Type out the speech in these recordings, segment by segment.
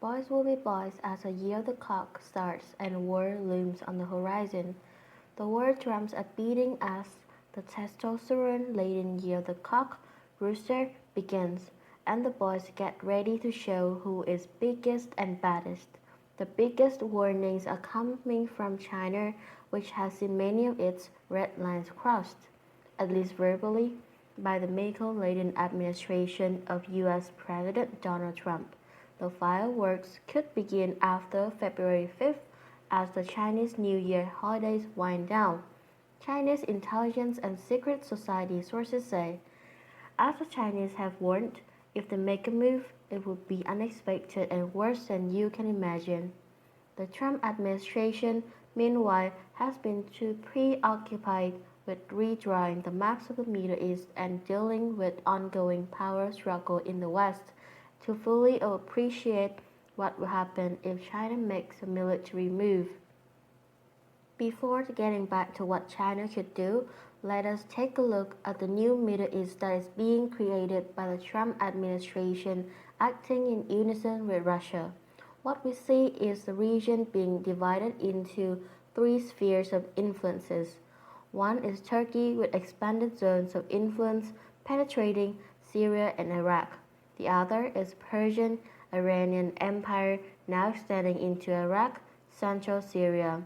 Boys will be boys as a year the clock starts and war looms on the horizon. The war drums a beating as the testosterone-laden year the cock rooster begins, and the boys get ready to show who is biggest and baddest. The biggest warnings are coming from China, which has seen many of its red lines crossed, at least verbally, by the Mako-laden administration of US President Donald Trump. The fireworks could begin after February 5th as the Chinese New Year holidays wind down. Chinese intelligence and secret society sources say, as the Chinese have warned, if they make a move, it would be unexpected and worse than you can imagine. The Trump administration, meanwhile, has been too preoccupied with redrawing the maps of the Middle East and dealing with ongoing power struggle in the West to fully appreciate what will happen if China makes a military move. Before getting back to what China could do, let us take a look at the new Middle East that is being created by the Trump administration acting in unison with Russia. What we see is the region being divided into three spheres of influences. One is Turkey with expanded zones of influence penetrating Syria and Iraq. The other is Persian Iranian Empire now extending into Iraq, central Syria.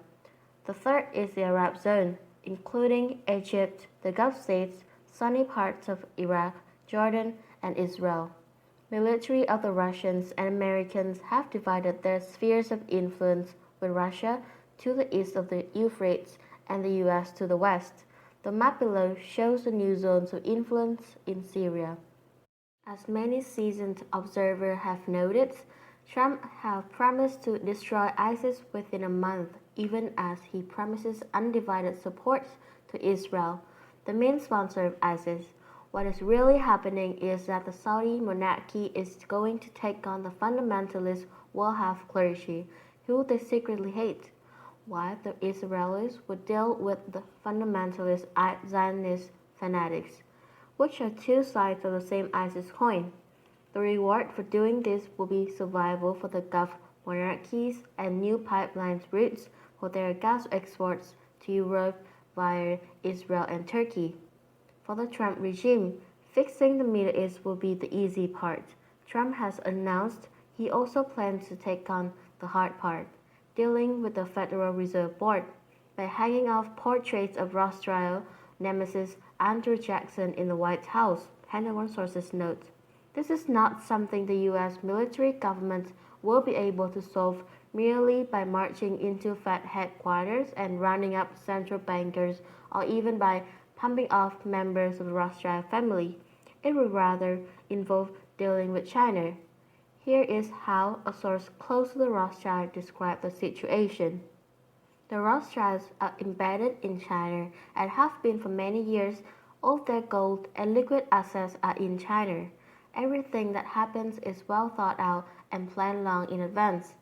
The third is the Arab zone, including Egypt, the Gulf states, sunny parts of Iraq, Jordan, and Israel. Military of the Russians and Americans have divided their spheres of influence with Russia to the east of the Euphrates and the US to the west. The map below shows the new zones of influence in Syria. As many seasoned observers have noted, Trump has promised to destroy ISIS within a month, even as he promises undivided support to Israel, the main sponsor of ISIS. What is really happening is that the Saudi monarchy is going to take on the fundamentalist Wahhabi clergy, who they secretly hate, while the Israelis would deal with the fundamentalist Zionist fanatics, which are two sides of the same ISIS coin. The reward for doing this will be survival for the Gulf monarchies and new pipeline routes for their gas exports to Europe via Israel and Turkey. For the Trump regime, fixing the Middle East will be the easy part. Trump has announced he also plans to take on the hard part, dealing with the Federal Reserve Board, by hanging off portraits of Rothschild nemesis Andrew Jackson in the White House, Pentagon sources note. This is not something the U.S. military government will be able to solve merely by marching into Fed headquarters and rounding up central bankers or even by pumping off members of the Rothschild family. It would rather involve dealing with China. Here is how a source close to the Rothschild described the situation. The Rothschilds are embedded in China and have been for many years. All their gold and liquid assets are in China. Everything that happens is well thought out and planned long in advance.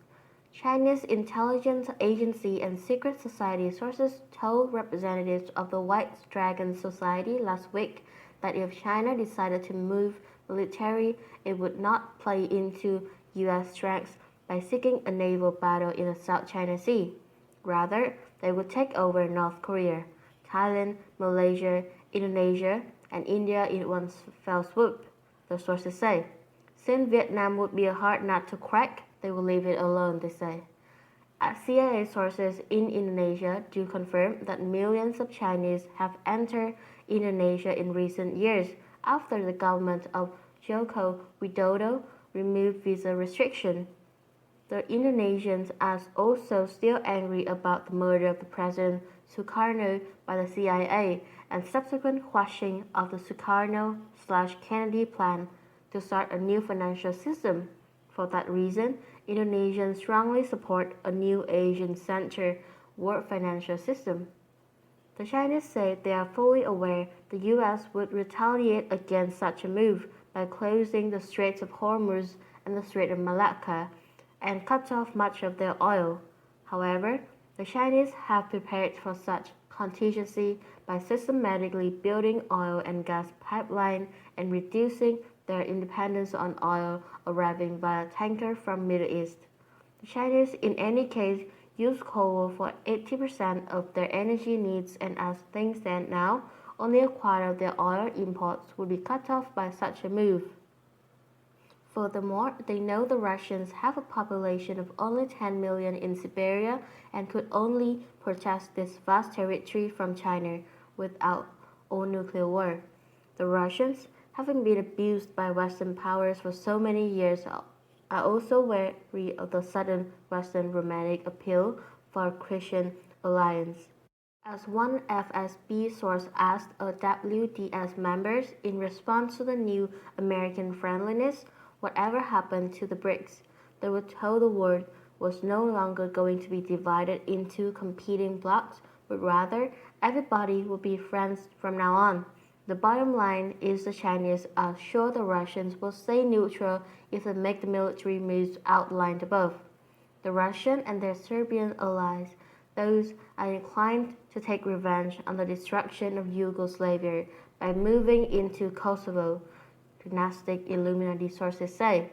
Chinese intelligence agency and secret society sources told representatives of the White Dragon Society last week that if China decided to move military, it would not play into U.S. strengths by seeking a naval battle in the South China Sea. Rather, they would take over North Korea, Thailand, Malaysia, Indonesia, and India in one fell swoop, the sources say. Since Vietnam would be a hard nut to crack, they will leave it alone, they say. CIA sources in Indonesia do confirm that millions of Chinese have entered Indonesia in recent years after the government of Joko Widodo removed visa restriction. The Indonesians are also still angry about the murder of the President Sukarno by the CIA and subsequent quashing of the Sukarno/Kennedy plan to start a new financial system. For that reason, Indonesians strongly support a new Asian-centered world financial system. The Chinese say they are fully aware the U.S. would retaliate against such a move by closing the Straits of Hormuz and the Strait of Malacca and cut off much of their oil. However, the Chinese have prepared for such contingency by systematically building oil and gas pipelines and reducing their independence on oil arriving via tanker from Middle East. The Chinese, in any case, use coal for 80% of their energy needs, and as things stand now, only a quarter of their oil imports would be cut off by such a move. Furthermore, they know the Russians have a population of only 10 million in Siberia and could only protest this vast territory from China without a nuclear war. The Russians, having been abused by Western powers for so many years, are also wary of the sudden Western romantic appeal for a Christian alliance. As one FSB source asked a WDS members in response to the new American friendliness, whatever happened to the BRICS, they were told the world was no longer going to be divided into competing blocs, but rather everybody would be friends from now on. The bottom line is the Chinese are sure the Russians will stay neutral if they make the military moves outlined above. The Russian and their Serbian allies, those are inclined to take revenge on the destruction of Yugoslavia by moving into Kosovo, dynastic Illuminati sources say.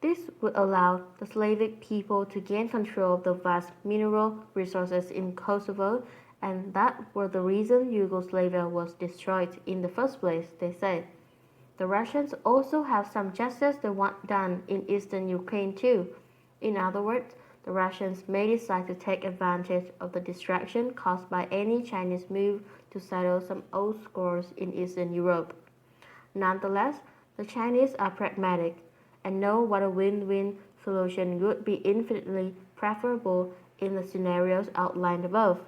This would allow the Slavic people to gain control of the vast mineral resources in Kosovo, and that was the reason Yugoslavia was destroyed in the first place, they say. The Russians also have some justice they want done in eastern Ukraine too. In other words, the Russians may decide to take advantage of the distraction caused by any Chinese move to settle some old scores in Eastern Europe. Nonetheless, the Chinese are pragmatic and know what a win-win solution would be infinitely preferable in the scenarios outlined above.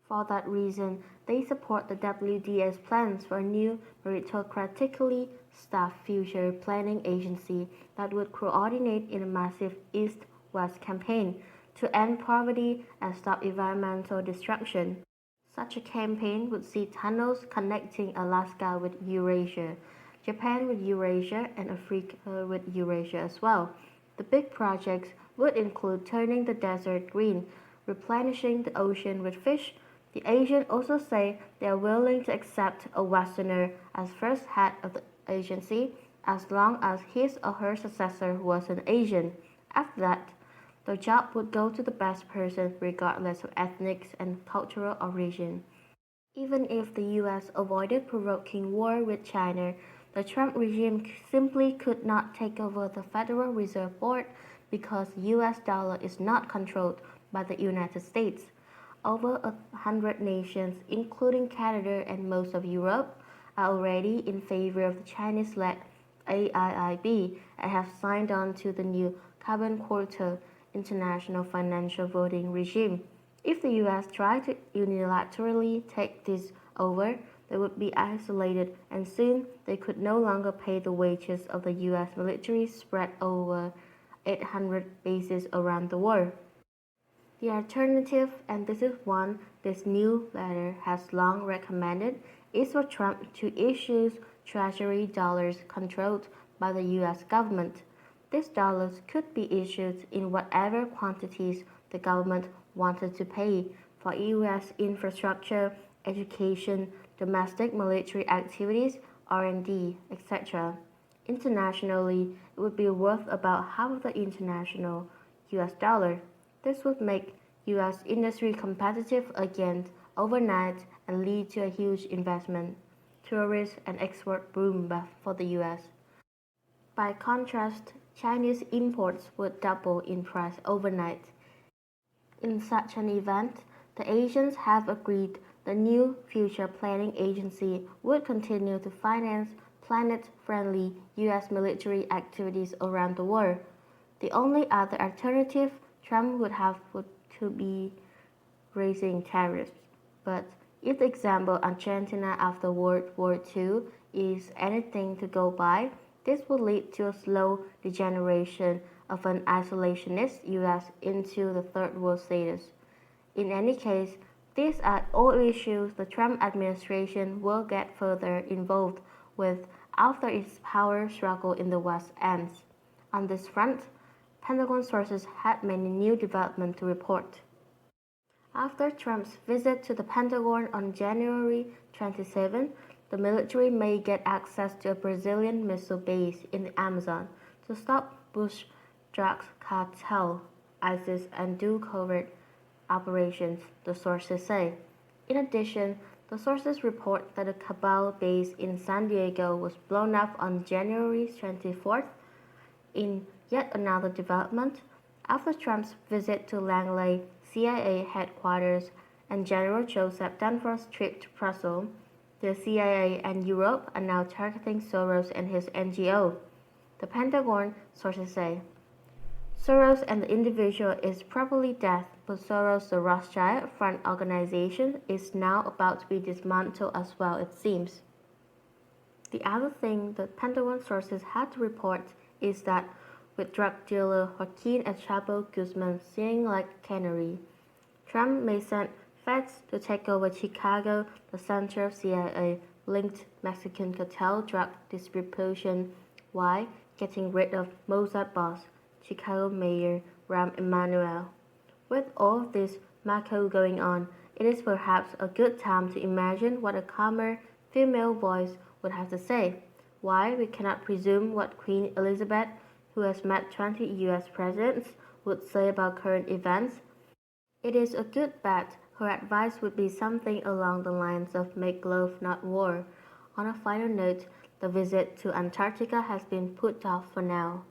For that reason, they support the WDS plans for a new meritocratically staffed future planning agency that would coordinate in a massive East-West campaign to end poverty and stop environmental destruction. Such a campaign would see tunnels connecting Alaska with Eurasia, Japan with Eurasia, and Africa with Eurasia as well. The big projects would include turning the desert green, replenishing the ocean with fish. The Asians also say they are willing to accept a Westerner as first head of the agency as long as his or her successor was an Asian. After that, the job would go to the best person regardless of ethnic and cultural origin. Even if the US avoided provoking war with China, the Trump regime simply could not take over the Federal Reserve Board because the US dollar is not controlled by the United States. Over 100 nations, including Canada and most of Europe, are already in favor of the Chinese-led AIIB and have signed on to the new carbon quota international financial voting regime. If the US tried to unilaterally take this over, they would be isolated, and soon they could no longer pay the wages of the US military spread over 800 bases around the world. The alternative, and this is one this new letter has long recommended, is for Trump to issue treasury dollars controlled by the US government. These dollars could be issued in whatever quantities the government wanted to pay for US infrastructure, education, domestic military activities, R&D, etc. Internationally, it would be worth about half of the international US dollar. This would make US industry competitive again overnight and lead to a huge investment, tourist and export boom for the US. By contrast, Chinese imports would double in price overnight. In such an event, the Asians have agreed the new future planning agency would continue to finance planet-friendly US military activities around the world. The only other alternative Trump would have would to be raising tariffs. But if the example Argentina after World War II is anything to go by, this would lead to a slow degeneration of an isolationist US into the third world status. In any case, these are all issues the Trump administration will get further involved with after its power struggle in the West ends. On this front, Pentagon sources had many new developments to report. After Trump's visit to the Pentagon on January 27, the military may get access to a Brazilian missile base in the Amazon to stop Bush drug cartel, ISIS, and do covert operations, the sources say. In addition, the sources report that the Cabal base in San Diego was blown up on January 24th. In yet another development, after Trump's visit to Langley CIA headquarters and General Joseph Dunford's trip to Brussels, the CIA and Europe are now targeting Soros and his NGO, the Pentagon sources say. Soros and the individual is probably dead, but Soros, the Rothschild front organization, is now about to be dismantled as well, it seems. The other thing the Pentagon sources had to report is that with drug dealer Joaquin El Chapo Guzman seeming like a canary, Trump may send feds to take over Chicago, the center of CIA-linked Mexican cartel drug distribution, while getting rid of Mossad boss, Chicago Mayor Rahm Emanuel. With all of this macro going on, it is perhaps a good time to imagine what a calmer female voice would have to say. Why we cannot presume what Queen Elizabeth, who has met 20 US presidents, would say about current events. It is a good bet her advice would be something along the lines of make love not war. On a final note, the visit to Antarctica has been put off for now.